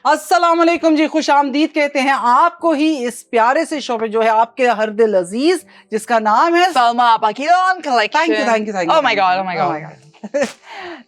अस्सलाम वालेकुम जी, खुश आमदीद कहते हैं आपको ही इस प्यारे से शो पे जो है आपके हर दिल अजीज, जिसका नाम है सलमा आपा की lawn collection. Thank you. Oh my God.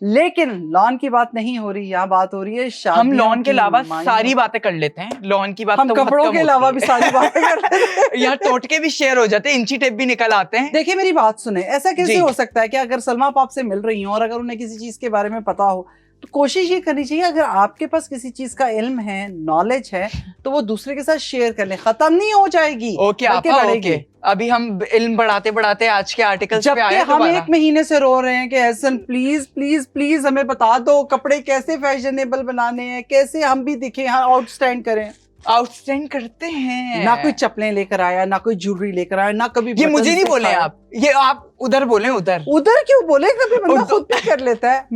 लेकिन लॉन की बात नहीं हो रही, यहाँ बात हो रही है शादी। हम लॉन के अलावा सारी बातें कर लेते हैं, लॉन की बात हम तो कपड़ों के अलावा भी सारी बातें कर लेते हैं। यहाँ टोटके भी शेयर हो जाते हैं, इंची टेप भी निकल आते हैं। देखिए मेरी बात सुने, ऐसा कैसे जी। हो सकता है कि अगर सलमा आप आपसे मिल रही हो और अगर उन्हें किसी चीज के बारे में पता हो तो कोशिश ये करनी चाहिए, अगर आपके पास किसी चीज का इल्म है, नॉलेज है, तो वो दूसरे के साथ शेयर कर ले, खत्म नहीं हो जाएगी। ओके आपा, ओके। अभी हम इल्म बढ़ाते बढ़ाते आज के आर्टिकल्स पे आए। हम एक महीने से रो रहे हैं कि एहसन प्लीज प्लीज प्लीज हमें बता दो कपड़े कैसे फैशनेबल बनाने हैं, कैसे हम भी दिखे, हाँ आउटस्टैंड करें। आउटस्टैंड करते हैं। ना कोई चप्पलें लेकर आया, ना कोई ज्वेलरी लेकर आया, ना कभी ये मुझे नहीं बोले आप, ये आप उधर बोले। उधर क्यों बोले? कभी बंदा खुद भी कर लेता है।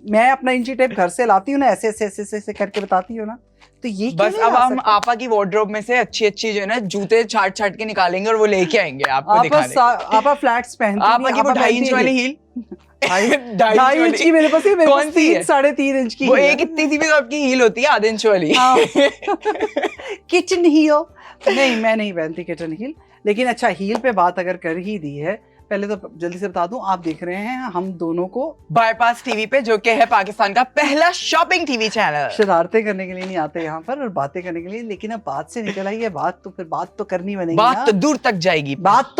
मैं अपना इंची टेप घर से लाती हूँ ना, ऐसे ऐसे ऐसे ऐसे करके बताती हूँ ना, तो ये बस अब हम आपा की वार्डरोब में से अच्छी अच्छी जो है ना जूते छाट छाट के निकालेंगे और वो लेके आएंगे आपको दिखाने। आपा फ्लैट्स पहनती आपा की वो 2.5 इंच वाली हील 2.5 इंच की मेरे पास है, मेरे कौन सी है? 3.5 इंच की। वो एक इतनी सी भी तो आपकी हील होती है, आधे इंच वाली। किचन हील नहीं, मैं नहीं पहनती किचन हील। लेकिन अच्छा, हील पे बात अगर कर ही दी है, पहले तो जल्दी से बता दूं, आप देख रहे हैं हम दोनों को बाईपास टीवी पे, जो कि है पाकिस्तान का पहला शॉपिंग टीवी चैनल। शरारतें करने के लिए नहीं आते यहाँ पर और बातें करने के लिए, लेकिन अब बात से निकल आई है बात, तो फिर बात तो करनी बनेगी। बात तो दूर तक जाएगी, बात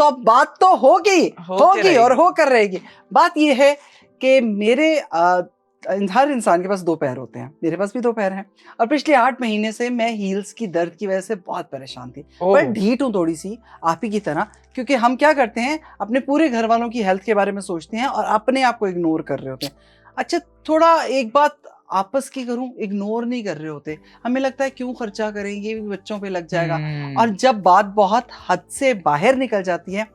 तो होगी और हो कर रहेगी। बात ये है कि मेरे हर इंसान के पास दो पैर होते हैं, मेरे पास भी दो पैर हैं, और पिछले 8 महीने से मैं हील्स की दर्द की वजह से बहुत परेशान थी। पर ढीठ हूँ थोड़ी सी आप ही की तरह, क्योंकि हम क्या करते हैं, अपने पूरे घर वालों की हेल्थ के बारे में सोचते हैं और अपने आप को इग्नोर कर रहे होते हैं। अच्छा, थोड़ा एक बात आपस की करूं, इग्नोर नहीं कर रहे होते। हमें लगता है क्यों खर्चा करेंगे, भी बच्चों पे लग जाएगा। और जब बात बहुत हद से बाहर निकल जाती है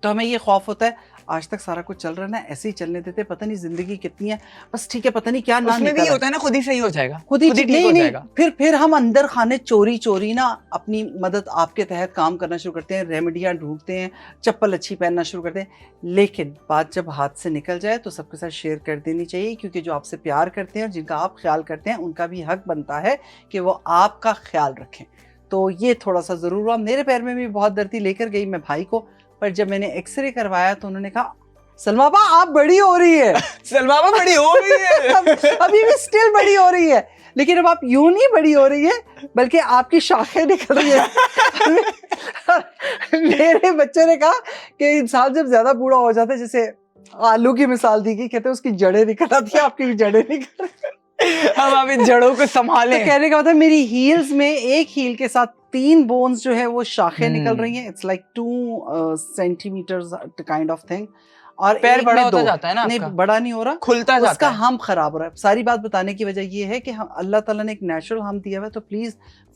तो हमें ये खौफ होता है, आज तक सारा कुछ चल रहा है ना, ऐसे ही चलने देते, पता नहीं जिंदगी कितनी है, बस ठीक है, पता नहीं क्या ना उसमें भी होता है ना, खुद ही सही हो जाएगा, खुद ही ठीक हो जाएगा। फिर हम अंदर खाने चोरी ना अपनी मदद आपके तहत काम करना शुरू करते हैं, रेमेडियां ढूंढते हैं, चप्पल अच्छी पहनना शुरू करते हैं। लेकिन बात जब हाथ से निकल जाए तो सबके साथ शेयर कर देनी चाहिए, क्योंकि जो आपसे प्यार करते हैं और जिनका आप ख्याल करते हैं, उनका भी हक बनता है कि वो आपका ख्याल रखें। तो ये थोड़ा सा जरूर हुआ। मेरे पैर में भी बहुत दर्द थी, लेकर गई मैं भाई को, पर जब मैंने एक्सरे करवाया तो उन्होंने कहा, सलमा बा आप बड़ी हो रही है। सलमा बा बड़ी हो रही है। अभी भी स्टिल बड़ी हो रही है, लेकिन अब आप यूं नहीं बड़ी हो रही है, बल्कि आपकी शाखें निकल रही है। मेरे बच्चे ने कहा कि इंसान जब ज्यादा बूढ़ा हो जाता है, जैसे आलू की मिसाल दी गई, कहते हैं उसकी जड़ें निकल आती है, आपकी जड़ें निकल रही है। हम आप इन जड़ों को संभालें। तो कहने का मतलब मेरी हील्स में एक हील के साथ 3 बोन्स जो है वो शाखें निकल रही हैं। It's like 2 centimetres kind of thing. और पैर बड़ा होता जाता है ना, नहीं बड़ा नहीं हो रहा, खुलता जाता है, उसका हम खराब हो रहा है। सारी बात बताने की वजह ये है कि हम, अल्लाह ताला ने एक नेचुरल हम दिया हुआ है, तो प्लीज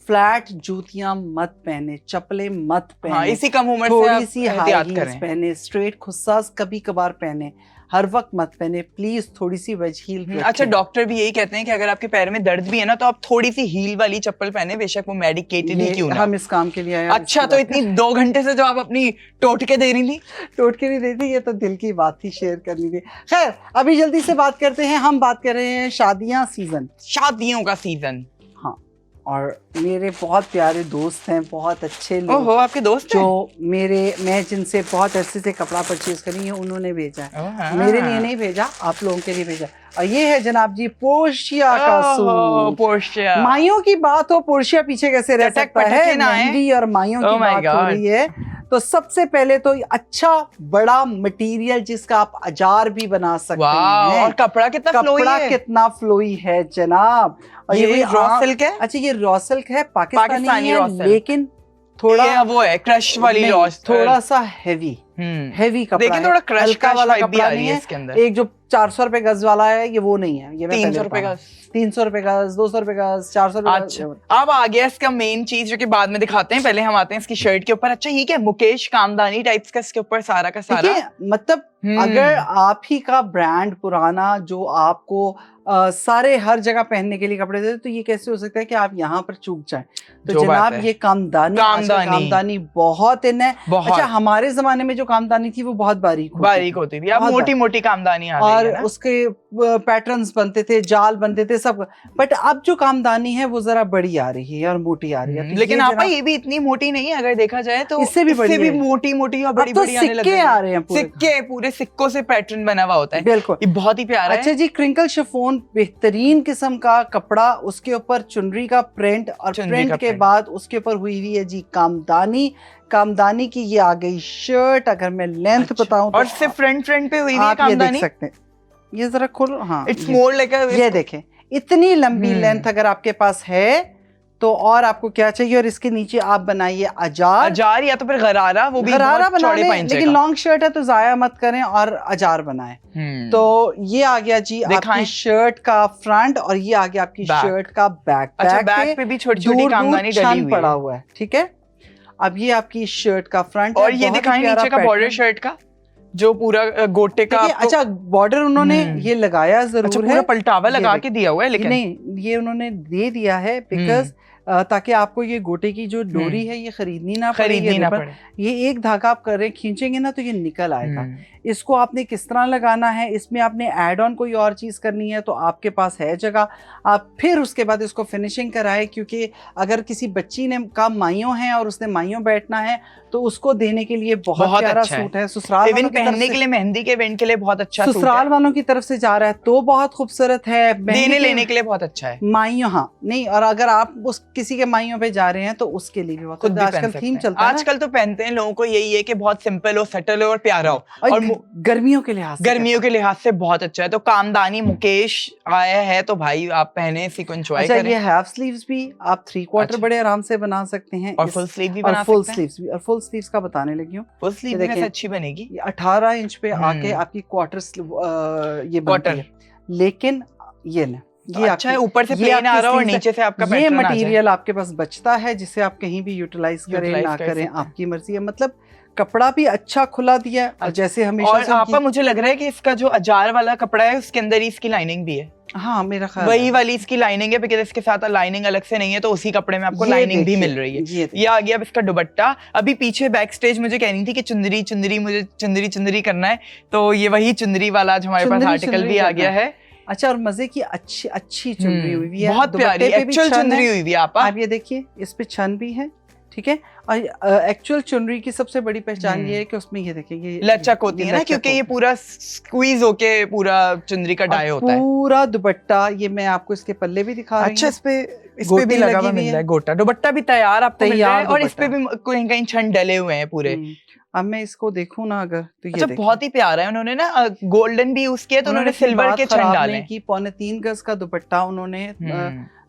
फ्लैट जूतियां मत पहने, चप्पलें मत पहने। हाँ, इसी कम उम्र से थोड़ी सी हाई एहतियात हील्स करें। पहने, स्ट्रेट खुस्सास कभी कभार पहने, हर वक्त मत पहने प्लीज। थोड़ी सी वेज हील। अच्छा, डॉक्टर भी यही कहते हैं कि अगर आपके पैर में दर्द भी है ना, तो आप थोड़ी सी हील वाली चप्पल पहने, बेशक वो मेडिकेटेड ही क्यों ना। हम इस काम के लिए आए। अच्छा, तो इतनी 2 घंटे से जो आप अपनी टोटके दे रही थी, टोटके नहीं देती, ये तो दिल की बात थी, शेयर करनी थी। खैर, अभी जल्दी से बात करते हैं। हम बात कर रहे हैं शादियां सीजन, शादियों का सीजन। हाँ, और मेरे बहुत प्यारे दोस्त हैं, बहुत अच्छे लोग। ओहो, आपके दोस्त जो मैं जिनसे बहुत अच्छे से कपड़ा परचेज करी है, उन्होंने भेजा है, मेरे लिए नहीं भेजा, आप लोगों के लिए भेजा। और ये है जनाब जी पोर्शिया का सूट। पोर्शिया, माइयों की बात हो, पोर्शिया पीछे कैसे रह सकता है? ना मेहंदी और माइयों की बात हो रही है, तो सबसे पहले तो अच्छा बड़ा मटेरियल जिसका आप अजार भी बना सकते हैं। और कपड़ा कितना फ्लोई है जनाब। और ये रॉ सिल्क है। अच्छा, ये रॉ सिल्क है, पाकिस्तानी है, लेकिन थोड़ा वो है क्रश वाली रॉ, थोड़ा सा हैवी कपड़ा, लेकिन थोड़ा क्रश वाला कपड़ा नहीं है इसके अंदर। एक जो 400 रुपए गज वाला है, ये वो नहीं है, ये 300 रुपए गज, 300 रुपए गज, 200 रुपए गज, 400 रुपए। अच्छा, अब आ गया इसका मेन चीज, जो कि बाद में दिखाते हैं, पहले हम आते हैं इसकी शर्ट के ऊपर। अच्छा, ये क्या मुकेश कामदानी टाइप्स का इसके ऊपर सारा का सारा, मतलब अगर आप ही का ब्रांड पुराना जो आपको सारे हर जगह पहनने के लिए कपड़े देते, तो ये कैसे हो सकता है कि आप यहाँ पर चूक जाएं? तो जनाब ये कामदानी बहुत इन है। अच्छा, हमारे जमाने में जो जो कामदानी थी वो बहुत बारीक होती थी। अब बहुत मोटी मोटी कामदानी आ गई और है ना? उसके पैटर्न्स बनते थे, जाल बनते थे सब, बट अब जो कामदानी है वो जरा बड़ी आ रही है और मोटी आ रही है। तो लेकिन ये आपा जरा ये भी इतनी मोटी नहीं है अगर देखा जाए तो, इससे भी बड़ी है। मोटी मोटी और अब बड़ी तो बड़ी आने लग सिक्के गई आ है। रहे हैं सिक्के, पूरे सिक्कों से पैटर्न बना हुआ होता है। बिल्कुल, ये बहुत ही प्यारा अच्छा है। जी। क्रिंकल शिफॉन बेहतरीन किस्म का कपड़ा, उसके ऊपर चुनरी का प्रिंट, और प्रिंट के बाद उसके ऊपर हुई हुई है जी कामदानी। कामदानी की ये आ गई शर्ट, अगर मैं लेंथ बताऊं तो, और सिर्फ फ्रंट पे हुई हुई है आप ये कामदानी। देख सकते हैं, ये जरा खोलो, हाँ इट्स मोर लाइक ये देखें, इतनी लंबी लेंथ अगर आपके पास है तो और आपको क्या चाहिए। और इसके नीचे आप बनाइए अजार या तो फिर गरारा, वो भी गरारा बहुत चौड़े बनाने, पाइंचे लेकिन का। लॉन्ग शर्ट है तो जाया मत करें और अजार बनाएं। तो ये आ गया जी आपकी शर्ट का फ्रंट, और ये आ गया आपकी शर्ट का बैक। अच्छा, बैक पे भी छोटी छोटी कामदानी डली हुई पड़ा हुआ है, ठीक है। अब ये आपकी शर्ट का फ्रंट, और ये दिखाएं नीचे का बॉर्डर शर्ट का, जो पूरा गोटे का। अच्छा, बॉर्डर उन्होंने ये लगाया जरूर है, पूरा पलटावा लगा के दिया हुआ है, लेकिन नहीं ये उन्होंने दे दिया है बिकॉज ताकि आपको ये गोटे की जो डोरी है ये खरीदनी ना पड़े। ये एक धागा आप कर रहे हैं, खींचेंगे ना तो ये निकल आएगा। इसको आपने किस तरह लगाना है, इसमें आपने ऐड ऑन कोई और चीज करनी है तो आपके पास है जगह, आप फिर उसके बाद इसको फिनिशिंग कराए। क्योंकि अगर किसी बच्ची ने का माइयों है और उसने माइयों बैठना है तो उसको देने के लिए बहुत प्यारा सूट है। ससुराल वालों की पहनने के लिए, मेहंदी के इवेंट के लिए बहुत अच्छा, ससुराल वालों की तरफ से जा रहा है तो बहुत खूबसूरत है, देने लेने के लिए बहुत अच्छा है। माइयों, हाँ नहीं, और अगर आप उस किसी के माइयों पे जा रहे हैं तो उसके लिए भी बहुत आजकल थीम चलता है। आजकल तो पहनते हैं, लोगों को यही है कि बहुत सिंपल हो, सटल हो और प्यारा हो, और गर्मियों के लिहाज से बहुत अच्छा है। तो कामदानी मुकेश आया है तो भाई आप पहने, इसी को एंजॉय करें। ये हाफ स्लीव्स भी आप 3/4 बड़े आराम से बना सकते हैं, और फुल स्लीव भी बना सकते हैं। और फुल स्लीव्स का बताने लगी हूँ, फुल स्लीव में अच्छी बनेगी। 18 इंच पे आके आपकी क्वार्टर ये बनती है, लेकिन ये ना ये अच्छा है, ऊपर से प्लेन आ रहा है और नीचे से आपका पैटर्न आ जाए। ये मटेरियल आपके पास बचता है जिसे आप कहीं भी यूटिलाइज करें ना करें, आपकी मर्जी है। मतलब कपड़ा भी अच्छा खुला दिया है, जैसे हमेशा। और आपका मुझे लग रहा है कि इसका जो अजार वाला कपड़ा है उसके अंदर ही इसकी लाइनिंग भी है। हाँ मेरा ख्याल वही वाली इसकी लाइनिंग है, बिकॉज़ इसके साथ लाइनिंग अलग से नहीं है, तो उसी कपड़े में आपको लाइनिंग भी मिल रही है। ये आ गया अब इसका दुपट्टा। अभी पीछे बैक स्टेज मुझे कहनी थी कि चुंदरी मुझे चुंदरी करना है, तो ये वही चुंदरी वाला आज हमारे पास आर्टिकल भी आ गया है। अच्छा, और मजे की अच्छी चुनरी हुई है, बहुत प्यारी एक्चुअल चुनरी हुई है। आप ये देखिए, इस पे छन भी है, ठीक है। और एक्चुअल चुनरी की सबसे बड़ी पहचान ये है कि उसमें ये देखिए ये लचक होती है ना, क्योंकि ये पूरा स्क्वीज होके पूरा चुनरी का डाई होता है। पूरा दुपट्टा, ये मैं आपको इसके पल्ले भी दिखा रही हूँ। अच्छा, इस पे भी लगा हुआ मिल रहा है गोटा। दुपट्टा भी तैयार आपको मिल रहा है, और इस पे भी कहीं कहीं छन डले हुए हैं पूरे। अब मैं इसको देखूं ना अगर, तो ये अच्छा बहुत ही प्यारा है। उन्होंने ना गोल्डन भी यूज किया, तो उन्होंने सिल्वर के छन डाले की 3.25 गज का दुपट्टा उन्होंने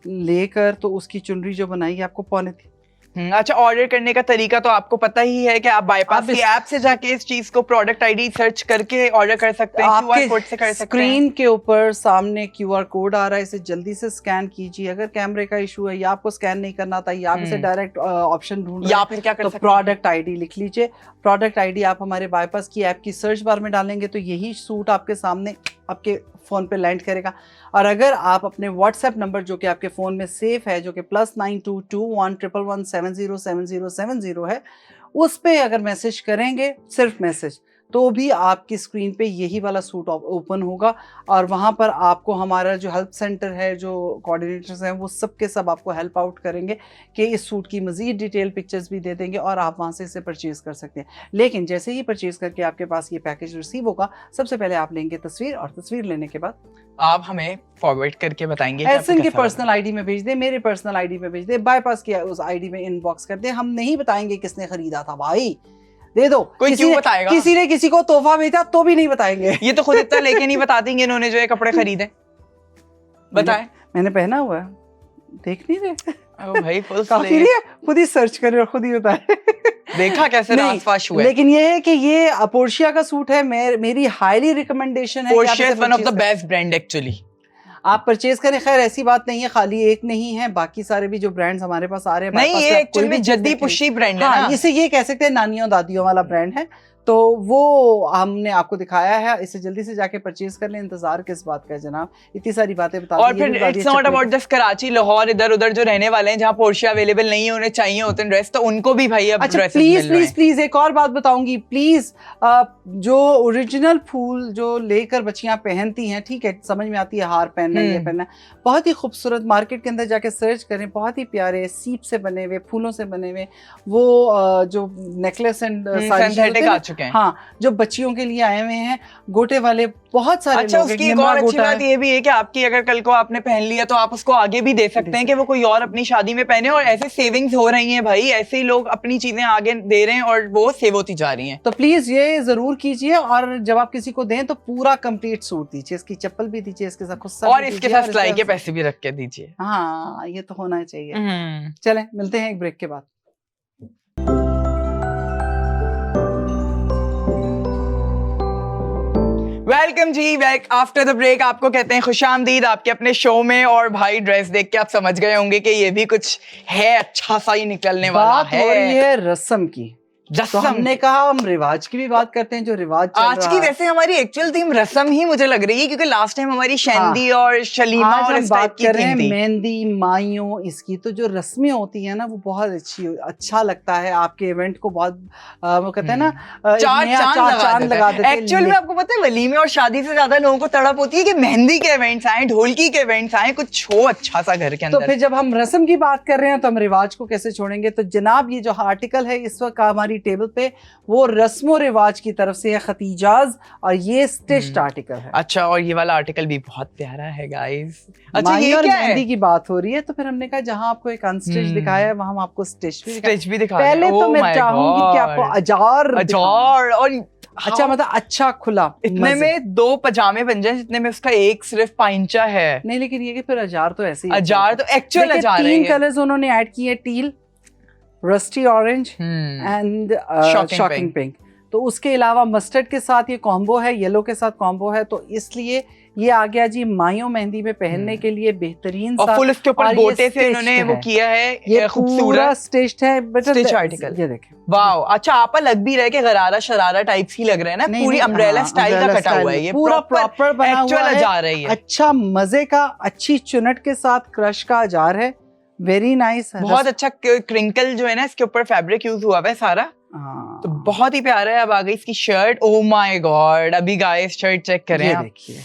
लेकर तो उसकी चुनरी जो बनाई है आपको 3.25। अच्छा, ऑर्डर करने का तरीका तो आपको पता ही है कि आप बाईपास की ऐप से जाके इस चीज को प्रोडक्ट आईडी सर्च करके ऑर्डर कर सकते हैं, क्यूआर कोड से कर सकते हैं। स्क्रीन के ऊपर सामने क्यूआर कोड आ रहा है, इसे जल्दी से स्कैन कीजिए। अगर कैमरे का इशू है या आपको स्कैन नहीं करना था या आप इसे डायरेक्ट ऑप्शन ढूंढ रहे हैं, या फिर क्या कर सकते हैं, प्रोडक्ट आईडी लिख लीजिए। प्रोडक्ट आईडी आप हमारे बाईपास की ऐप की सर्च बार में डालेंगे तो यही सूट आपके सामने आपके फोन पे लैंड करेगा। और अगर आप अपने व्हाट्सएप नंबर जो कि आपके फोन में सेव है, जो कि +922111707070 है, उस पे अगर मैसेज करेंगे, सिर्फ मैसेज, तो भी आपकी स्क्रीन पे यही वाला सूट ओपन होगा। और वहाँ पर आपको हमारा जो हेल्प सेंटर है, जो कोऑर्डिनेटर्स हैं, वो सब के सब आपको हेल्प आउट करेंगे कि इस सूट की मज़ीद डिटेल पिक्चर्स भी दे देंगे और आप वहाँ से इसे परचेज़ कर सकते हैं। लेकिन जैसे ही परचेज़ करके आपके पास ये पैकेज रिसीव होगा, सबसे पहले आप लेंगे तस्वीर, और तस्वीर लेने के बाद आप हमें फॉरवर्ड करके बताएंगे। एहसन के पर्सनल आईडी में भेज दे, मेरे पर्सनल आईडी में भेज दे, बाईपास की उस आईडी में इनबॉक्स कर दे। हम नहीं बताएंगे किसने खरीदा था भाई, दे दो। क्यों बताएगा? किसी ने किसी को तोहफा भेजा तो भी नहीं बताएंगे। ये तो खुद इतना लेके नहीं बता देंगे इन्होंने जो ये कपड़े खरीदे। बताएं, मैंने पहना हुआ है, देख नहीं रहे? ओ भाई, काफी नहीं है, खुद ही सर्च करे और खुद ही बताए। देखा कैसे रासपाश हुआ है। लेकिन ये है कि ये पोर्शिया का सूट है, मेरी हाईली रिकमेंडेशन है। Portia is one of the best brand actually, आप परचेज करें। खैर ऐसी बात नहीं है, खाली एक नहीं है, बाकी सारे भी जो ब्रांड्स हमारे पास आ रहे हैं। नहीं, ये एक्चुअली जद्दी पुशी ब्रांड है ना, इसे ये कह सकते हैं नानियों दादियों वाला ब्रांड है। तो वो हमने आपको दिखाया है, इसे जल्दी से जाके परचेज कर लें। इंतजार किस बात का है जनाब, इतनी सारी बातें बता दी। और फिर it's not about just Karachi, Lahore, इधर उधर जो रहने वाले हैं जहाँ पोर्शिया अवेलेबल नहीं है, उन्हें चाहिए होते हैं ड्रेस, तो उनको भी भाई अब अच्छा ड्रेसेस मिल रहे हैं। प्लीज प्लीज एक और बात बताऊंगी, प्लीज जो ओरिजिनल फूल जो लेकर बच्चियां पहनती हैं, ठीक है समझ में आती है हार पहनना ये पहनना, बहुत ही खूबसूरत, मार्केट के अंदर जाके सर्च करें, बहुत ही प्यारे सीप से बने हुए, फूलों से बने हुए वो जो नेकलेस एंड सिंथेटिक आ चुके हैं। हाँ, जो बच्चियों के लिए आए हुए हैं, गोटे वाले बहुत सारे अच्छा, लोग। उसकी एक और अच्छी बात ये भी है कि आपकी अगर कल को आपने पहन लिया तो आप उसको आगे भी दे सकते हैं कि वो कोई और अपनी शादी में पहने, और ऐसे सेविंग्स हो रही हैं भाई, ऐसे ही लोग अपनी चीजें आगे दे रहे हैं और वो सेव होती जा रही हैं। तो प्लीज ये जरूर कीजिए, और जब आप किसी को दें तो पूरा कंप्लीट सूट दीजिए, इसकी चप्पल भी दीजिए, इसके साथ खुद और इसके साथ सिलाई के पैसे भी रख के दीजिए। हाँ, ये तो होना चाहिए। चलें मिलते हैं एक ब्रेक के बाद। Welcome ji back after the break. आपको कहते हैं खुशामदीद आपके अपने शो में। और भाई ड्रेस देख के आप समझ गए होंगे कि ये भी कुछ है, अच्छा सा ही निकलने वाला है। बात हो रही है रस्म की, तो हमने कहा हम रिवाज की भी बात करते हैं, जो रिवाज चल आज की वैसे हमारी एक्चुअल थीम रस्म ही मुझे लग रही है, क्योंकि लास्ट टाइम हमारी शहंदी और शलीमा और इस टाइप की थीम थी। मेहंदी माइयों इसकी तो जो रस्में होती है ना वो बहुत अच्छा लगता है, आपके इवेंट को बहुत वो कहते हैं ना चांद लगा देते हैं। एक्चुअल में आपको पता है वलीमे और शादी से ज्यादा लोगों को तड़प होती है कि मेहंदी के इवेंट्स आए, ढोलकी के इवेंट्स आए, कुछ हो अच्छा सा घर के अंदर। तो फिर जब हम रस्म की बात कर रहे हैं तो हम रिवाज को कैसे छोड़ेंगे। तो जनाब ये जो आर्टिकल है इस वक्त हमारी टेबल पे वो रस्मो रिवाज की तरफ से है, खतीजाज, और ये स्टिच्ड आर्टिकल है। अच्छा, और ये वाला आर्टिकल भी बहुत प्यारा है गाइस। अच्छा, ये क्या है? मेहंदी की बात हो रही है तो फिर हमने कहा जहां आपको एक अनस्टिच दिखाया है वहां हम आपको स्टिच भी दिखा। पहले तो मैं चाहूंगी कि आपको अजार और अच्छा मतलब अच्छा खुला, इतने में 2 पजामे बन जाए जितने में उसका एक सिर्फ पाइंचा है। नहीं लेकिन ये कि फिर अजार तो ऐसे ही, अजार तो एक्चुअल अजार है। 3 कलर्स उन्होंने ऐड किए, teal, rusty orange and shocking pink. तो उसके अलावा मस्टर्ड के साथ ये कॉम्बो है, येलो के साथ कॉम्बो है, तो इसलिए ये आ गया जी माइयों मेहंदी में पहनने के लिए बेहतरीन और फुल इसके ऊपर गोटे से इन्होंने वो किया है, ये खूबसूरत स्टिच्ड है। स्टिच आर्टिकल ये देखें, वाओ। अच्छा, आप लग भी रहे कि गरारा शरारा टाइप्स ही लग रहे हैं ना, पूरी अम्ब्रेला स्टाइल का कटा हुआ है, ये पूरा प्रॉपर बना हुआ है, जा रही है। अच्छा मजे का, अच्छी चुनट के साथ क्रश का अजार है, वेरी नाइस। बहुत अच्छा क्रिंकल जो है ना इसके ऊपर फैब्रिक यूज हुआ है सारा, तो बहुत ही प्यारा है। अब आ गई इसकी शर्ट, ओ माय गॉड, अभी गाइस शर्ट चेक करें आप, देखिए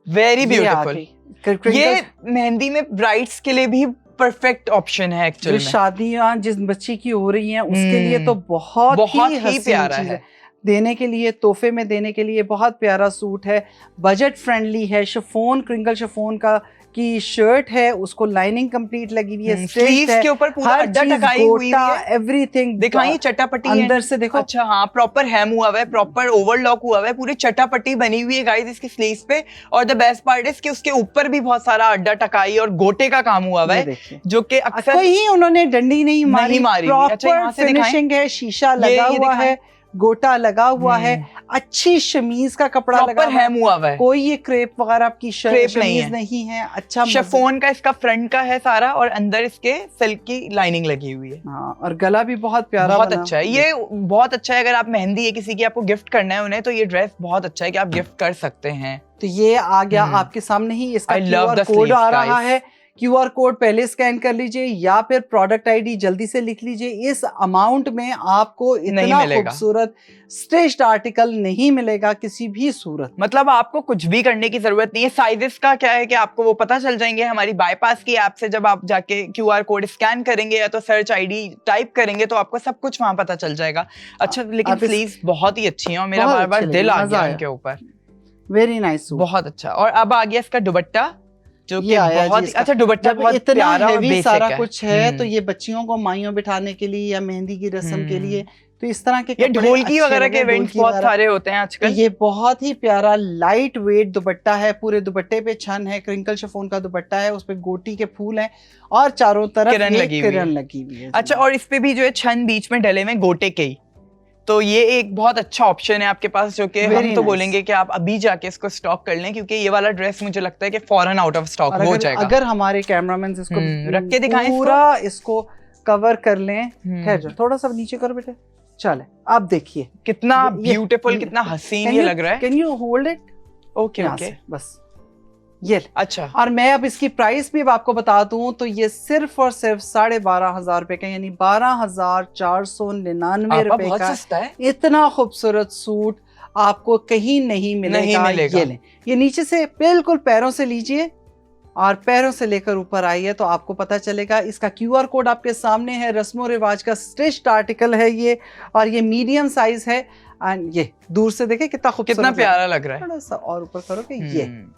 वेरी ब्यूटीफुल। ये मेहंदी में ब्राइड्स के लिए भी परफेक्ट ऑप्शन है एक्चुअली। शादियां जिस बच्ची की हो रही हैं उसके लिए तो बहुत ही प्यारा है, देने के लिए, तोहफे में देने के लिए बहुत प्यारा सूट है, बजट फ्रेंडली है। शिफॉन, क्रिंकल शिफॉन का की शर्ट है, उसको लाइनिंग कंप्लीट लगी हुई है, स्लीव्स के ऊपर पूरा अड्डा टकाई हुई है, एवरीथिंग दिखाइए, चटापटी अंदर से देखो। अच्छा हाँ, प्रॉपर हेम हुआ है, प्रॉपर ओवरलॉक हुआ है, पूरी चटापटी बनी हुई है गाइस इसकी स्लीव्स पे। और द बेस्ट पार्ट इज कि उसके ऊपर भी बहुत सारा अड्डा टकाई और गोटे का काम हुआ है, जो कि अक्सर कोई ही उन्होंने डंडी नहीं मारी, प्रॉपर फिनिशिंग है, शीशा लगा हुआ है, गोटा लगा हुआ है, अच्छी शमीज का कपड़ा लगा हुआ है, कोई ये क्रेप वगैरह आपकी शमीज नहीं है। अच्छा, शिफॉन का इसका फ्रंट का है सारा, और अंदर इसके सिल्क की लाइनिंग लगी हुई है। हाँ, और गला भी बहुत प्यारा, बहुत अच्छा है ये, बहुत अच्छा है। अगर आप मेहंदी है किसी की, आपको गिफ्ट करना है उन्हें, तो ये ड्रेस बहुत अच्छा है कि आप गिफ्ट कर सकते हैं। तो ये आ गया आपके सामने ही, इसका QR कोड आ रहा है, QR कोड पहले स्कैन कर लीजिए या फिर प्रोडक्ट ID जल्दी से लिख लीजिए। इस अमाउंट में आपको इतना खूबसूरत स्टिच्ड आर्टिकल नहीं मिलेगा किसी भी सूरत। मतलब आपको कुछ भी करने की जरूरत नहीं है। साइजेस का क्या है कि आपको वो पता चल जाएंगे हमारी बाईपास की ऐप से, जब आप जाके QR कोड स्कैन करेंगे या तो सर्च ID टाइप करेंगे तो आपको सब कुछ वहां पता चल जाएगा। अच्छा, लेकिन स्लीव्स बहुत ही अच्छी हैं और मेरा बार बार दिल आ गया इनके ऊपर, वेरी नाइस, बहुत अच्छा। और अब आ गया इसका दुपट्टा, जो कि बहुत अच्छा दुपट्टा, बहुत इतना प्यारा और बेसिक सारा कुछ है। तो ये बच्चियों को माइयों बिठाने के लिए या मेहंदी की रस्म के लिए, तो इस तरह के ढोलकी वगैरह के इवेंट्स बहुत सारे होते हैं आजकल। ये बहुत ही प्यारा लाइट वेट दुपट्टा है, पूरे दुपट्टे पे छन है, क्रिंकल शिफॉन का दुपट्टा है, उस पे गोटी के फूल हैं और चारों तरफ किरण लगी हुई है। अच्छा, और इस पे भी जो है छन बीच में डले हुए गोटे के ही, तो ये एक बहुत अच्छा ऑप्शन है आपके पास, जो कि हम तो बोलेंगे कि आप अभी जाके इसको स्टॉक कर लें, क्योंकि ये वाला ड्रेस मुझे लगता है कि फौरन आउट ऑफ स्टॉक हो जाएगा। अगर हमारे कैमरामैन इसको रख के दिखाएं, पूरा इसको कवर कर लें। खैर, थोड़ा सा नीचे करो बेटे, चले आप देखिए कितना ब्यूटीफुल, कितना हसीन ये लग रहा है। Can you hold it? Okay okay, बस ये अच्छा। और मैं अब इसकी प्राइस भी आपको बता दूं तो ये सिर्फ और सिर्फ 12,500 रुपए का, यानी 12,499 रुपए बहुत का सस्ता है। इतना खूबसूरत सूट आपको कहीं नहीं मिलेगा। ये लें, ये नीचे से बिल्कुल पैरों से लीजिए और पैरों से लेकर ऊपर आइए तो आपको पता चलेगा। इसका QR कोड आपके सामने है। रस्मो रिवाज का स्टिच्ड आर्टिकल है ये, और ये मीडियम साइज है। एंड ये दूर से देखें कितना खूबसूरत, कितना प्यारा लग रहा है। थोड़ा सा और ऊपर करोगे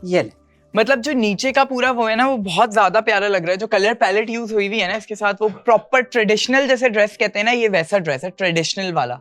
ये ले। मतलब जो नीचे का पूरा वो है ना, वो बहुत ज्यादा प्यारा लग रहा है। जो कलर पैलेट यूज हुई हुई है ना इसके साथ, वो प्रॉपर ट्रेडिशनल जैसे ड्रेस कहते हैं ना, ये वैसा ड्रेस है, ट्रेडिशनल वाला।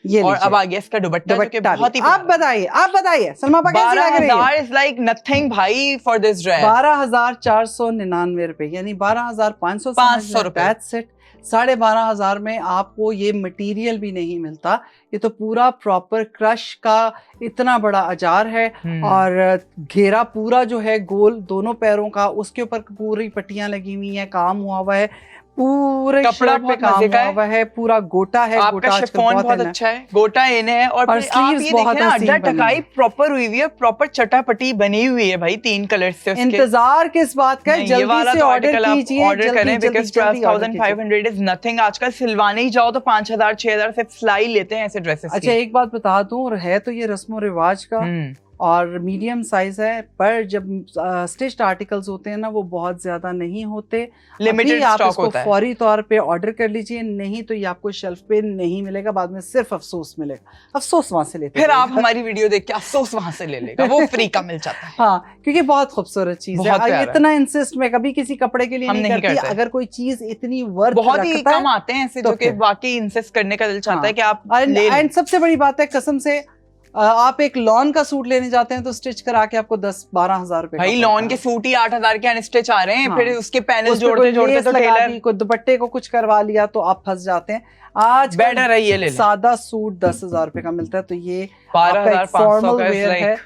ये और अब आ गया इसका दुपट्टा, जो कि बहुत ही आप बताइए सलमा कैसी लग रही है? 12,000 इज लाइक नथिंग भाई फॉर दिस ड्रेस। 12,499 रुपए, यानी 12,500 रुपए। That's it. 12,500 में आपको ये मटेरियल भी नहीं मिलता। ये तो पूरा प्रॉपर क्रश का इतना बड़ा अजार है, और घेरा पूरा जो है गोल दोनों पैरों का, उसके ऊपर पूरी पट्टियां लगी हुई हैं, काम हुआ है, पूरे कपड़ा पे काम हुआ है, पूरा गोटा है। आपका शिफॉन बहुत अच्छा है, गोटा इन्हें है, और फिर आप ये देखें ना, अड्डा टकाई प्रॉपर हुई हुई है, प्रॉपर चटापटी बनी हुई है भाई, 3 कलर से। इंतजार किस बात का, जल्दी से ऑर्डर कीजिए, ऑर्डर करें, बिकॉज़ 12,500 इज नथिंग। आजकल सिलवाने ही जाओ तो 5,000 6,000 से सिलाई लेते हैं ऐसे ड्रेसेस। अच्छा एक बात बता दूं, है तो ये रस्मो रिवाज का और मीडियम साइज है, पर जब स्टिच्ड आर्टिकल्स होते हैं ना वो बहुत ज्यादा नहीं होते, लिमिटेड स्टॉक होता है। फौरी तौर पे ऑर्डर कर लीजिए, नहीं तो ये आपको शेल्फ पे नहीं मिलेगा, बाद में सिर्फ अफसोस मिलेगा। अफसोस वहां से लेते फिर आप हमारी वीडियो देख के अफसोस वहां से ले लेगा, वो फ्री का मिल जाता है। हाँ, क्योंकि बहुत खूबसूरत चीज है। इतना इंसिस्ट मैं कभी किसी कपड़े के लिए नहीं करती। अगर कोई चीज इतनी वर्थ बहुत ही कम आते हैं ऐसे, जो कि वाकई इंसिस्ट करने का दिल चाहता है कि आप ले लें। एंड सबसे बड़ी बात है, कसम से आप एक लॉन का सूट लेने जाते हैं तो स्टिच करा के आपको 10-12 हजार रुपए भाई, लॉन के सूट ही 8,000 के अनस्टिच आ रहे हैं। फिर उसके पैनल जोड़ते तो टेलर को दुपट्टे को कुछ करवा लिया तो आप फंस जाते हैं। आज बेटर है ये ले, सादा सूट 10,000 रुपए का मिलता है, तो ये 12,500 का है।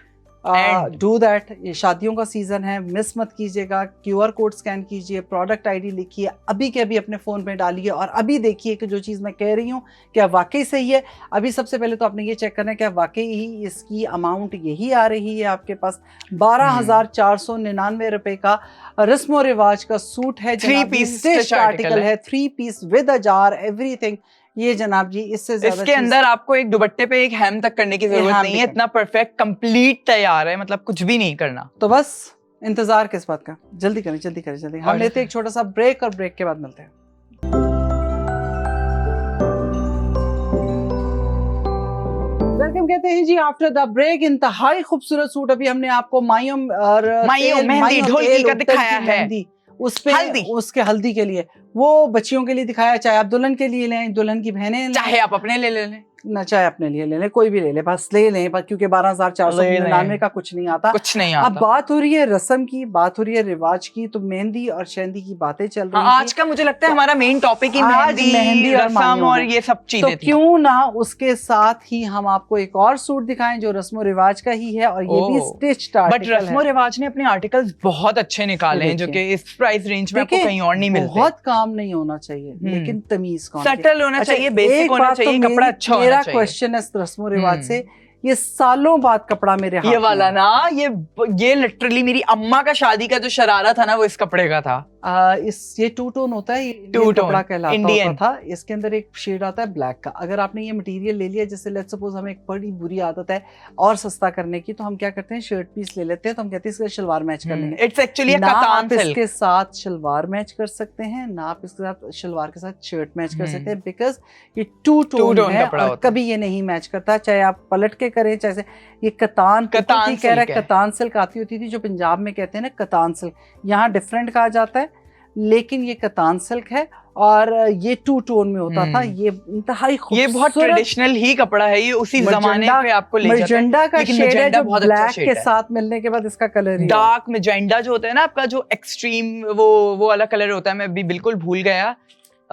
Do that. ये शादियों का सीजन है, मिस मत कीजिएगा। QR कोड स्कैन कीजिए, प्रोडक्ट ID लिखिए, अभी के अभी अपने फोन में डालिए, और अभी देखिए कि जो चीज़ मैं कह रही हूँ क्या वाकई सही है। अभी सबसे पहले तो आपने ये चेक करना है क्या वाकई ही इसकी अमाउंट यही आ रही है आपके पास। 12,499 रुपए का रस्मो रिवाज का सूट है, 3 पीस आर्टिकल है, 3 पीस विद अजार एवरीथिंग। ये जनाब जी, इससे ज्यादा इसके अंदर आपको एक दुपट्टे पे एक हेम तक करने की जरूरत नहीं है, इतना परफेक्ट कंप्लीट तैयार है, मतलब कुछ भी नहीं करना। तो बस इंतजार किस बात का, जल्दी करें जल्दी करें जल्दी। हम लेते हैं एक छोटा सा ब्रेक, और ब्रेक के बाद मिलते हैं। वेलकम कहते हैं जी आफ्टर द ब्रेक। इंतहाई खूबसूरत सूट अभी हमने आपको मायूम और मेहंदी ढोलकी का दिखाया है, उस पे उसके हल्दी के लिए, वो बच्चियों के लिए दिखाया, चाहे आप दुल्हन के लिए लें, दुल्हन की बहनें, चाहे आप अपने ले लें ना, चाहे अपने लिए ले लें, कोई भी ले ले, बस ले लें, क्योंकि 12,499 का कुछ नहीं आता। अब बात हो रही है रस्म की, बात हो रही है रिवाज की, तो मेहंदी और शहंदी की बातें चल रही हैं। आज का मुझे लगता है हमारा मेन टॉपिक ही मेहंदी रस्म और ये सब चीजें। तो क्यों ना उसके साथ ही हम आपको एक और सूट दिखाएं जो रस्मो रिवाज का ही है, और ये भी स्टिच्ड आर्टिकल है। बट रस्मो रिवाज ने अपने आर्टिकल्स बहुत अच्छे निकाले हैं, जो कि इस प्राइस रेंज में आपको कहीं और नहीं मिलते। बहुत काम नहीं होना चाहिए, लेकिन तमीज काम, सटल होना चाहिए, बेसिक होना चाहिए, कपड़ा अच्छा होना चाहिए। क्वेश्चन है रस्मो रिवाज से, ये सालों बाद कपड़ा मेरे हाथ ये वाला ना, ये लिटरली मेरी अम्मा का शादी का जो शरारा था ना, वो इस कपड़े का था। ये 2 टोन होता है, कपड़ा कहलाता होता था। इसके अंदर एक शेड आता है ब्लैक का। अगर आपने ये मटेरियल ले लिया, जैसे लेट्स सपोज हमें एक बड़ी बुरी आदत है और सस्ता करने की, तो हम क्या करते हैं, शर्ट पीस ले लेते हैं, तो हम कहते हैं इसके शलवार मैच कर लेंगे। इट्स एक्चुअली आप इसके साथ शलवार मैच कर सकते हैं, ना आप इसके साथ शलवार के साथ शर्ट मैच कर सकते हैं, बिकॉज ये 2 टोन है और कभी ये नहीं मैच करता। चाहे आप पलट के करें, चाहे ये कतान कह रहा है, कतान सिल्क आती होती थी जो पंजाब में कहते हैं ना कतान सिल्क, यहाँ डिफरेंट कहा जाता है, लेकिन ये कतान सिल्क है और ये 2 टोन में होता था। ये इंतहाई खूबसूरत, ये बहुत ट्रेडिशनल ही कपड़ा है, ये उसी जमाने पे आपको ले जाता है। मजेंडा का शेड है जो ब्लैक के साथ मिलने के बाद इसका कलर ही डार्क मजेंडा जो होता है ना आपका, जो एक्सट्रीम वो वाला कलर होता है, मैं अभी बिल्कुल भूल गया।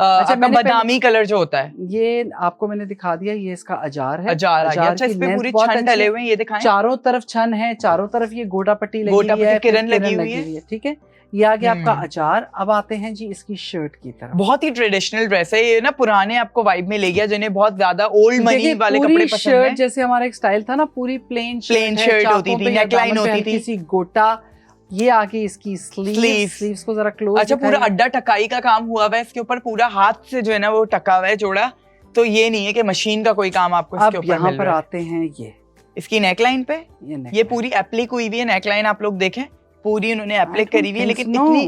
बादामी कलर जो होता है, ये आपको मैंने दिखा दिया, ये इसका अजार है। अजार आ गया। अच्छा, इस पे पूरी छन डले हुए हैं, ये दिखाएं। चारों तरफ छन है, चारों तरफ ये गोटा पट्टी लगी हुई है, किरण लगी हुई है, ठीक है। ये आ गया आपका अचार। अब आते हैं जी इसकी शर्ट की तरफ। बहुत ही ट्रेडिशनल ड्रेस है ये ना, पुराने आपको वाइब में ले गया, जिन्हें बहुत ज्यादा ओल्ड मनी वाले कपड़े पसंद है। जैसे हमारा एक स्टाइल था ना, पूरी प्लेन शर्ट होती थी, नेकलाइन होती थी, किसी गोटा। ये आगे इसकी स्लीव्स को जरा क्लोज। अच्छा, पूरा अड्डा टकाई का काम हुआ हुआ है इसके ऊपर, पूरा हाथ से जो है ना वो टका हुआ है जोड़ा। तो ये नहीं है कि मशीन का कोई काम आपको इसके ऊपर मिल रहा है। यहाँ पर आते हैं ये इसकी नेकलाइन पे, ये पूरी एप्लिक हुई हुई है नेकलाइन, आप लोग देखें पूरी उन्होंने एप्लिक करी हुई है, लेकिन इतनी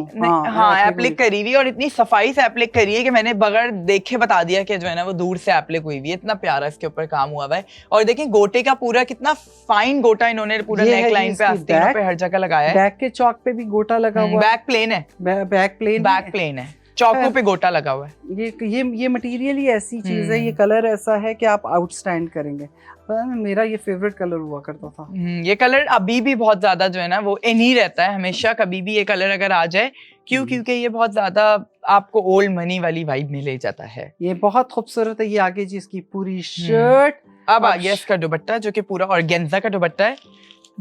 एप्लिक करी हुई और इतनी सफाई से एप्लिक करी है कि मैंने बगैर देखे बता दिया कि जो है ना वो दूर से एप्लिक हुई हुई है। इतना प्यारा इसके ऊपर काम हुआ हुआ है। और देखें गोटे का पूरा कितना फाइन गोटा इन्होंने पूरा नेक लाइन पे, आस्तीनों पे हर जगह लगाया है। बैक के चौक पे भी गोटा लगा हुआ है। बैक प्लेन है, बैक प्लेन है, चौकों पे गोटा लगा हुआ है। ये मटेरियल ही ऐसी चीज है, ये कलर ऐसा है कि आप आउटस्टैंड करेंगे। मेरा ये फेवरेट कलर हुआ करता था। ये कलर अभी भी बहुत ज्यादा जो है ना वो इन ही रहता है हमेशा, कभी भी ये कलर अगर आ जाए, क्योंकि ये बहुत ज्यादा आपको ओल्ड मनी वाली वाइब में ले जाता है। ये बहुत खूबसूरत है। ये आगे जी इसकी पूरी शर्ट। अब आ गया इसका दुपट्टा, जो कि पूरा ऑर्गेन्जा का दुपट्टा है,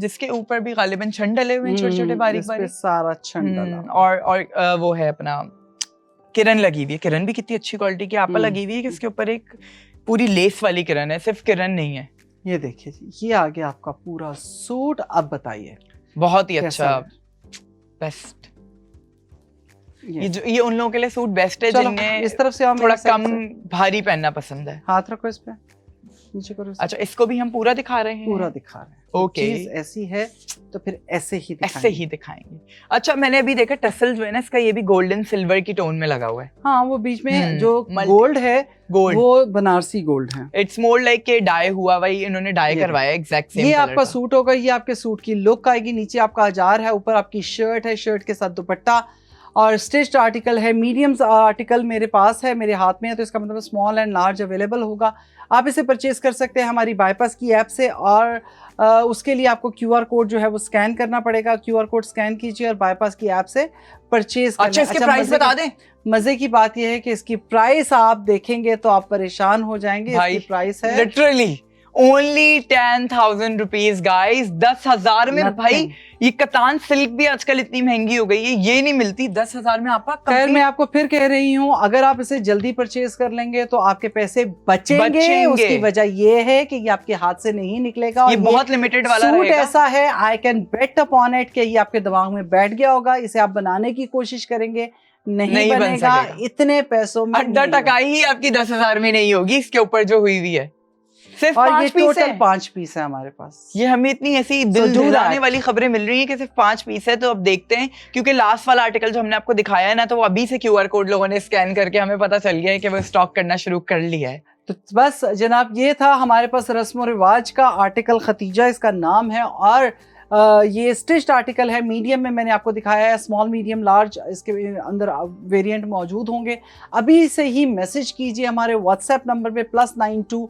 जिसके ऊपर भी गालिबन छन डले हुए हैं, छोटे छोटे बारीक बारीक, सारा छन डला। और वो है अपना किरण लगी हुई है। किरण भी कितनी अच्छी क्वालिटी की आपा लगी हुई है कि इसके ऊपर एक पूरी लेस वाली किरण है, सिर्फ किरण नहीं है। ये देखिए जी, ये आ गया आपका पूरा सूट। अब बताइए, बहुत ही अच्छा, बेस्ट। ये उन लोगों के लिए सूट बेस्ट है जिन्हें इस तरफ से थोड़ा कम भारी पहनना पसंद है। हाथ रखो इस पे, नीचे करो। अच्छा, इसको भी हम पूरा दिखा रहे हैं? पूरा दिखा रहे हैं। ओके, चीज ऐसी है तो फिर ऐसे ही दिखाएंगे। अच्छा, मैंने अभी देखा टसल जो है ना इसका, ये भी गोल्डन सिल्वर की टोन में लगा हुआ है। हाँ, वो बीच में जो गोल्ड है, वो बनारसी गोल्ड है। इट्स मोर लाइक के डाई हुआ, वही इन्होंने डाई करवाया एग्जैक्ट सेम। ये आपका सूट होगा, ये आपके सूट की लुक आएगी। नीचे आपका अजार है, ऊपर आपकी शर्ट है, शर्ट के साथ दुपट्टा, और स्टिच्ड आर्टिकल है। मीडियम आर्टिकल मेरे पास है, मेरे हाथ में है, तो इसका मतलब स्मॉल एंड लार्ज अवेलेबल होगा। आप इसे परचेज कर सकते हैं हमारी बाईपास की ऐप से, और उसके लिए आपको QR कोड जो है वो स्कैन करना पड़ेगा। QR कोड स्कैन कीजिए और बाईपास की ऐप से परचेज करना। अच्छा, इसके प्राइस बता दें। मजे की बात यह है कि इसकी प्राइस आप देखेंगे तो आप परेशान हो जाएंगे। इसकी प्राइस है लिटरली ओनली 10,000 रुपीज गाइस। 10,000 में भाई, ये कतान सिल्क भी आजकल इतनी महंगी हो गई है, ये नहीं मिलती 10,000 में आपका। खैर, मैं आपको फिर कह रही हूँ, अगर आप इसे जल्दी परचेज कर लेंगे तो आपके पैसे बचेंगे। उसकी वजह ये है कि ये आपके हाथ से नहीं निकलेगा, ये बहुत लिमिटेड वाला सूट ऐसा है, I can bet upon it कि ये आपके दिमाग में बैठ गया होगा। इसे आप बनाने की कोशिश करेंगे, नहीं बनेगा इतने पैसों में। अड्डा टकाई ही आपकी 10,000 में नहीं होगी इसके ऊपर जो हुई हुई है। सिर्फ और ये टोटल 5 पीस है हमारे पास। ये हमें इतनी ऐसी दिल दहलाने वाली खबरें मिल रही हैं कि सिर्फ 5 पीस है। तो अब देखते हैं, क्योंकि लास्ट वाला आर्टिकल जो हमने आपको दिखाया है ना, तो वो अभी से QR कोड लोगों ने स्कैन करके हमें पता चल गया है कि वो स्टॉक करना शुरू कर लिया है। तो बस जनाब, ये था हमारे पास रस्म रिवाज का आर्टिकल, खतीजा इसका नाम है। और ये स्टिच्ड आर्टिकल है, मीडियम में मैंने आपको दिखाया है, स्मॉल मीडियम लार्ज इसके अंदर वेरिएंट मौजूद होंगे। अभी से ही मैसेज कीजिए हमारे व्हाट्सएप नंबर पे +92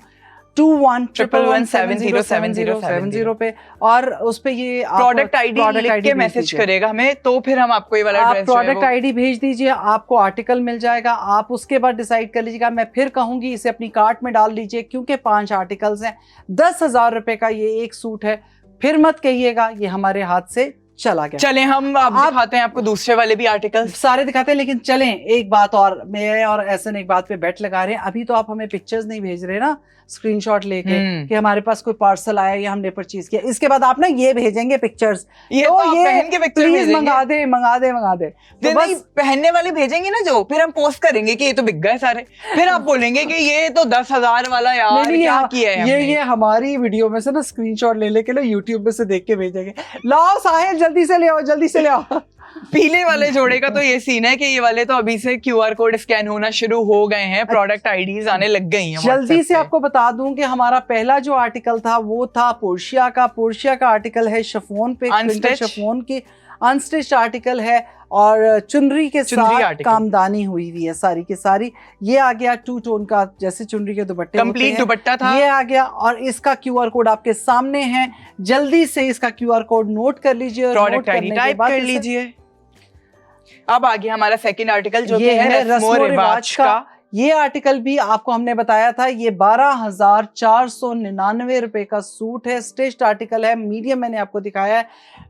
2111707070 पे, और उस पे ये प्रोडक्ट आईडी लिख के मैसेज करेगा हमें, तो फिर हम आपको ये वाला ड्रेस, प्रोडक्ट आईडी भेज दीजिए, आपको आर्टिकल मिल जाएगा। आप उसके बाद डिसाइड कर लीजिएगा। मैं फिर कहूंगी, इसे अपनी कार्ट में डाल लीजिए, क्योंकि 5 आर्टिकल्स हैं। 10,000 रुपए का ये एक सूट है। फिर मत कहिएगा ये हमारे हाथ से चला गया। चलें, हम आप दिखाते हैं आपको दूसरे वाले भी आर्टिकल, सारे दिखाते हैं। लेकिन चलें, एक बात और, मैं और एहसन एक बात पे बेट लगा रहे हैं। अभी तो आप हमें पिक्चर्स नहीं भेज रहे ना, स्क्रीनशॉट लेके कि हमारे पास कोई पार्सल आया या हमने परचेज किया। इसके बाद आप ना ये भेजेंगे पिक्चर्स, ये तो ये पहन के पिक्चर प्लीज मंगा दे। तो बस पहनने वाले भेजेंगे ना जो, फिर हम पोस्ट करेंगे कि ये तो बिक गए सारे। फिर आप बोलेंगे कि ये तो 10,000 वाला यार क्या किया है हमने। ये हमारी वीडियो में से ना स्क्रीनशॉट ले लेके ना यूट्यूब में से देख के भेजेंगे। लाओ साहिल, जल्दी से ले आओ, जल्दी से ले आओ। पीले वाले जोड़े का तो ये सीन है कि ये वाले तो अभी से QR कोड स्कैन होना शुरू हो गए हैं, प्रोडक्ट आईडीज आने लग गई हैं। जल्दी से आपको बता दूं कि हमारा पहला जो आर्टिकल था वो था पोर्शिया का आर्टिकल है शिफॉन पे, शिफॉन की अनस्टिच्ड आर्टिकल है, और चुनरी के साथ कामदानी हुई हुई है सारी की सारी। ये आ गया 2 टोन का, जैसे चुनरी के दुपट्टे कंप्लीट दुपट्टा था, ये आ गया। और इसका QR कोड आपके सामने है, जल्दी से इसका QR कोड नोट कर लीजिए, प्रोडक्ट आईडी टाइप कर लीजिए। अब आ गया हमारा सेकंड आर्टिकल, जो कि है रस्म रिवाज का। ये आर्टिकल भी आपको हमने बताया था, ये 12,499 रुपए का सूट है, स्टिच्ड आर्टिकल है, मीडियम मैंने आपको दिखाया है,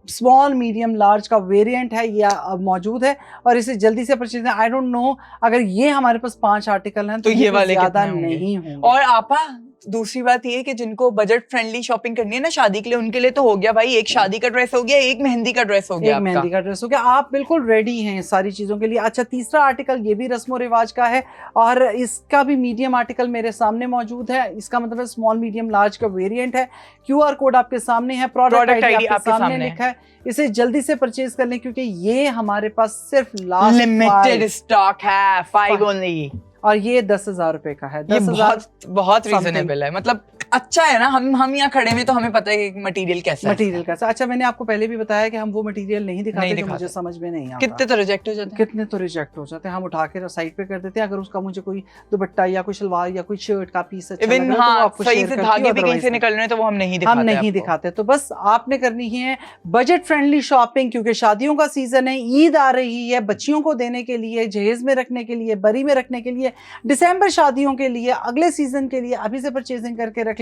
स्मॉल मीडियम लार्ज का वेरिएंट है, ये अब मौजूद है और इसे जल्दी से परचेज। आई डोंट नो अगर ये हमारे पास 5 आर्टिकल हैं तो ये वाले ज्यादा कितने होंगे? नहीं होंगे। और आपा दूसरी बात ये है कि जिनको बजट फ्रेंडली शॉपिंग करनी है ना शादी के लिए, उनके लिए तो हो गया भाई, एक शादी का ड्रेस हो गया, एक मेहंदी का ड्रेस हो गया, एक मेहंदी का ड्रेस हो गया, आप बिल्कुल रेडी हैं सारी चीजों के लिए। अच्छा, तीसरा आर्टिकल ये भी रस्मो रिवाज का है और इसका भी मीडियम आर्टिकल मेरे सामने मौजूद है, इसका मतलब है स्मॉल मीडियम लार्ज का वेरिएंट है। QR कोड आपके सामने है, प्रोडक्ट आईडी आपके सामने लिखा है, इसे जल्दी से परचेज कर लें क्योंकि ये हमारे पास सिर्फ लास्ट लिमिटेड स्टॉक है, 5 ओनली, और ये 10,000 रुपए का है। 10,000 बहुत रीजनेबल है, मतलब अच्छा है ना। हम यहाँ खड़े में तो हमें पता है कि मटेरियल कैसा है। मटेरियल कैसा। अच्छा, मैंने आपको पहले भी बताया कि हम वो मटेरियल नहीं दिखाते जो मुझे समझ में नहीं आता। कितने तो रिजेक्ट हो जाते हैं, कितने तो रिजेक्ट हो जाते हैं, हम उठा के साइड पे कर देते हैं। अगर उसका मुझे कोई दुपट्टा या कोई सलवार या कोई शर्ट का पीस अच्छा लग रहा है तो सही से धागे भी कहीं से निकल रहे हैं तो वो हम नहीं दिखाते। तो बस आपने करनी है बजट फ्रेंडली शॉपिंग, क्योंकि शादियों का सीजन है, ईद आ रही है, बच्चियों को देने के लिए, जहेज में रखने के लिए, बरी में रखने के लिए, दिसंबर शादियों के लिए, अगले सीजन के लिए अभी से परचेजिंग करके रख ले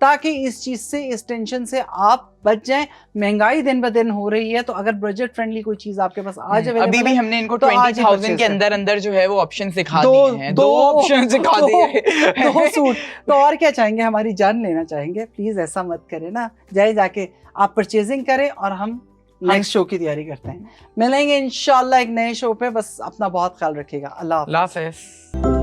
ताकि इस चीज से, इस टेंशन से आप बच जाएं। महंगाई दिन ब दिन हो रही है, तो अगर बजट फ्रेंडली कोई चीज आपके पास आज अभी भी हमने इनको 20,000 के अंदर अंदर जो है वो ऑप्शन दिखा दिए हैं, दो ऑप्शन दिखा दिए, दो सूट, तो और क्या चाहेंगे, हमारी जान लेना चाहेंगे। प्लीज ऐसा मत करें ना, जाके आप परचेजिंग करें और हम नेक्स्ट शो की तैयारी करते हैं। मिलेंगे इंशाल्लाह एक नए शो पे, बस अपना बहुत ख्याल रखिएगा। अल्लाह हाफ़िज़।